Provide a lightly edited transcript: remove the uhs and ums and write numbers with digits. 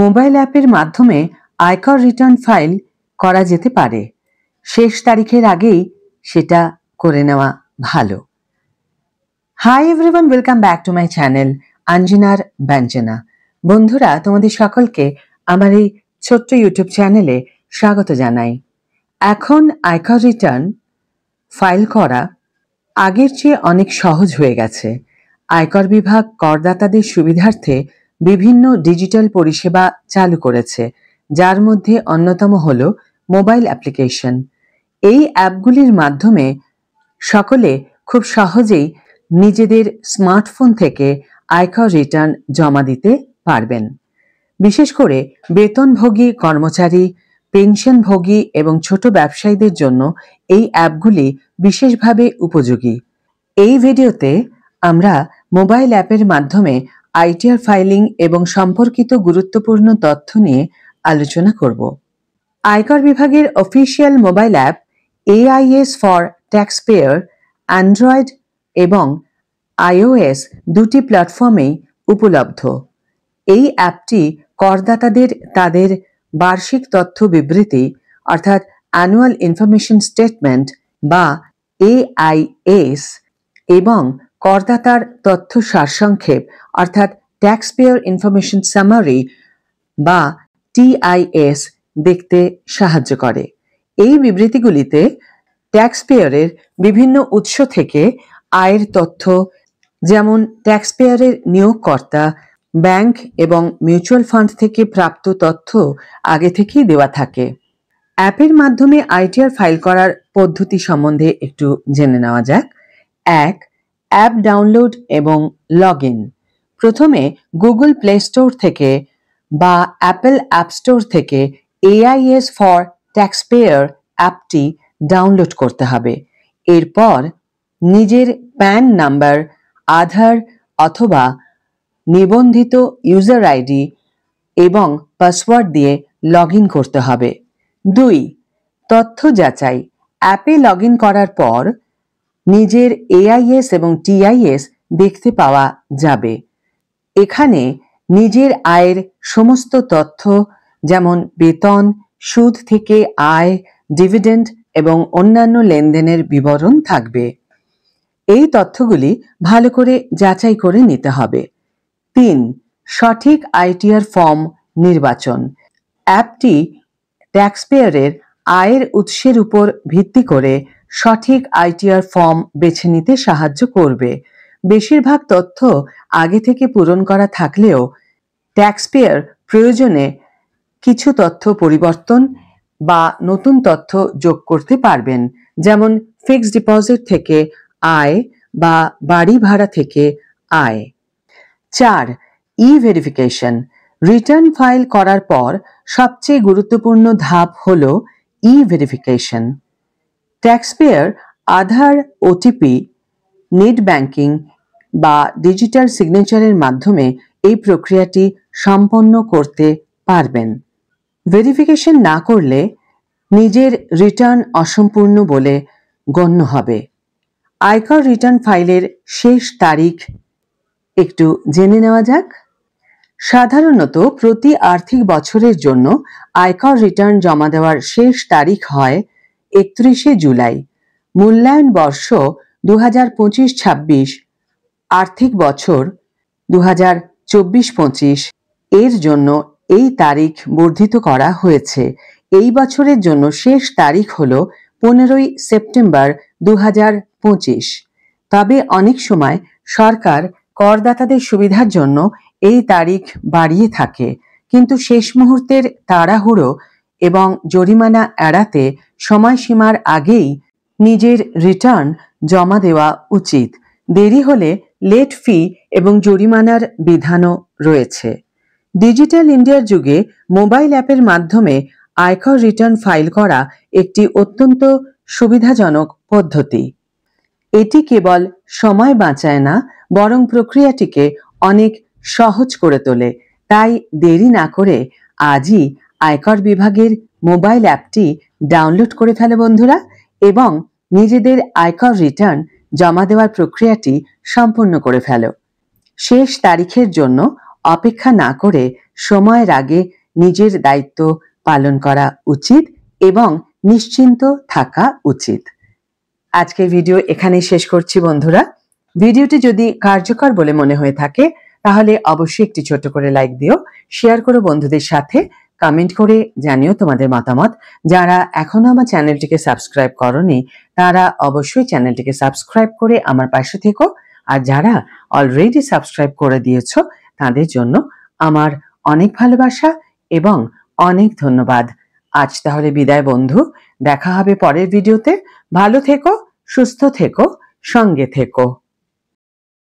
Mobile অ্যাপের মাধ্যমে আয়কর রিটার্ন ফাইল করা যেতে পারে। শেষ তারিখের আগেই সেটা করে নেওয়া ভালো। Hi everyone, welcome back to my channel আঞ্জনার ব্যঞ্জনা। বন্ধুরা, তোমাদের সকলকে আমার এই ছোট্ট ইউটিউব চ্যানেলে স্বাগত জানাই। এখন আয়কর রিটার্ন ফাইল করা আগের চেয়ে অনেক সহজ হয়ে গেছে। আয়কর বিভাগ করদাতাদের সুবিধার্থে বিভিন্ন ডিজিটাল পরিষেবা চালু করেছে, যার মধ্যে অন্যতম হল মোবাইল অ্যাপ্লিকেশন। এই অ্যাপগুলির মাধ্যমে সকলে খুব সহজেই নিজেদের স্মার্টফোন থেকে আয়কর রিটার্ন জমা দিতে পারবেন। বিশেষ করে বেতনভোগী কর্মচারী, পেনশনভোগী এবং ছোট ব্যবসায়ীদের জন্য এই অ্যাপগুলি বিশেষভাবে উপযোগী। এই ভিডিওতে আমরা মোবাইল অ্যাপের মাধ্যমে আইটিআর ফাইলিং এবং সম্পর্কিত গুরুত্বপূর্ণ তথ্য নিয়ে আলোচনা করব। আয়কর বিভাগের official mobile app AIS for tax payer Android এবং iOS দুটি প্ল্যাটফর্মেই উপলব্ধ। এই অ্যাপটি করদাতাদের তাদের বার্ষিক তথ্য বিবৃতি অর্থাৎ অ্যানুয়াল ইনফরমেশন স্টেটমেন্ট বা AIS এবং করদাতার তথ্য সারসংক্ষেপ অর্থাৎ ট্যাক্স পেয়ার ইনফরমেশন সামারি বা TIS দেখতে সাহায্য করে। এই বিবৃতিগুলিতে ট্যাক্স পেয়ারের বিভিন্ন উৎস থেকে আয়ের তথ্য, যেমন ট্যাক্স পেয়ারের নিয়োগকর্তা, ব্যাংক এবং মিউচুয়াল ফান্ড থেকে প্রাপ্ত তথ্য আগে থেকেই দেওয়া থাকে। অ্যাপের মাধ্যমে আইটিআর ফাইল করার পদ্ধতি সম্বন্ধে একটু জেনে নেওয়া যাক। 1. অ্যাপ ডাউনলোড এবং লগ ইন। প্রথমে গুগল প্লে স্টোর থেকে বা অ্যাপল অ্যাপ স্টোর থেকে AIS ফর ট্যাক্স পেয়ার অ্যাপটি ডাউনলোড করতে হবে। এরপর নিজের প্যান নাম্বার, আধার অথবা নিবন্ধিত ইউজার আইডি এবং পাসওয়ার্ড দিয়ে লগ ইন করতে হবে। 2. তথ্য যাচাই। অ্যাপে লগ ইন করার পর নিজের AIS এবং TIS দেখতে পাওয়া যাবে। এখানে নিজের আয়ের সমস্ত তথ্য, যেমন বেতন, সুদ থেকে আয়, ডিভিডেন্ড এবং অন্যান্য লেনদেনের বিবরণ থাকবে। এই তথ্যগুলি ভালো করে যাচাই করে নিতে হবে। 3. সঠিক আইটিআর ফর্ম নির্বাচন। অ্যাপটি ট্যাক্স পেয়ারের আয়ের উৎসের উপর ভিত্তি করে সঠিক আইটিআর ফর্ম বেছে নিতে সাহায্য করবে। বেশিরভাগ তথ্য আগে থেকে পূরণ করা থাকলেও ট্যাক্স পেয়ার প্রয়োজনে কিছু তথ্য পরিবর্তন বা নতুন তথ্য যোগ করতে পারবেন, যেমন ফিক্সড ডিপোজিট থেকে আয় বা বাড়ি ভাড়া থেকে আয়। 4. ই-ভেরিফিকেশন। রিটার্ন ফাইল করার পর সবচেয়ে গুরুত্বপূর্ণ ধাপ হল ই-ভেরিফিকেশন। ট্যাক্স পেয়ার আধার, ওটিপি, নেট ব্যাংকিং বা ডিজিটাল সিগনেচারের মাধ্যমে এই প্রক্রিয়াটি সম্পন্ন করতে পারবেন। ভেরিফিকেশন না করলে নিজের রিটার্ন অসম্পূর্ণ বলে গণ্য হবে। আয়কর রিটার্ন ফাইলের শেষ তারিখ একটু জেনে নেওয়া যাক। সাধারণত প্রতি আর্থিক বছরের জন্য আয়কর রিটার্ন জমা দেওয়ার শেষ তারিখ হয় 31শে জুলাই। মূল্যায়ন বর্ষ 2025-26, আর্থিক বছর 2024-25 এর জন্য এই তারিখ বর্ধিত করা হয়েছে। এই বছরের জন্য শেষ তারিখ হল 15ই সেপ্টেম্বর 2025। তবে অনেক সময় সরকার করদাতাদের সুবিধার জন্য এই তারিখ বাড়িয়ে থাকে, কিন্তু শেষ মুহূর্তের তাড়াহুড়ো এবং জরিমানা এড়াতে সময়সীমার আগেই নিজের রিটার্ন জমা দেওয়া উচিত। দেরি হলে লেট ফি এবং জরিমানার বিধানও রয়েছে। ডিজিটাল ইন্ডিয়ার যুগে মোবাইল অ্যাপের মাধ্যমে আয়কর রিটার্ন ফাইল করা একটি অত্যন্ত সুবিধাজনক পদ্ধতি। এটি কেবল সময় বাঁচায় না, বরং প্রক্রিয়াটিকে অনেক সহজ করে তোলে। তাই দেরি না করে আজই আয়কর বিভাগের মোবাইল অ্যাপটি ডাউনলোড করে ফেলো বন্ধুরা, এবং নিজেদের আয়কর রিটার্ন জমা দেওয়ার প্রক্রিয়াটি সম্পূর্ণ করে ফেলো। শেষ তারিখের জন্য অপেক্ষা না করে সময়ের আগে নিজের দায়িত্ব পালন করা উচিত এবং নিশ্চিন্ত থাকা উচিত। আজকের ভিডিও এখানেই শেষ করছি বন্ধুরা। ভিডিওটি যদি কার্যকর বলে মনে হয়ে থাকে তাহলে অবশ্যই একটি ছোট করে লাইক দিও, শেয়ার করো বন্ধুদের সাথে, কমেন্ট করে জানিও তোমাদের মতামত। যারা এখনো আমার চ্যানেলটিকে সাবস্ক্রাইব করোনি তারা অবশ্যই চ্যানেলটিকে সাবস্ক্রাইব করে আমার পাশে থেকো, আর যারা অলরেডি সাবস্ক্রাইব করে দিয়েছো তাদের জন্য আমার অনেক ভালোবাসা এবং অনেক ধন্যবাদ। আজ তাহলে বিদায় বন্ধু, দেখা হবে পরের ভিডিওতে। ভালো থেকো, সুস্থ থেকো, সঙ্গে থেকো।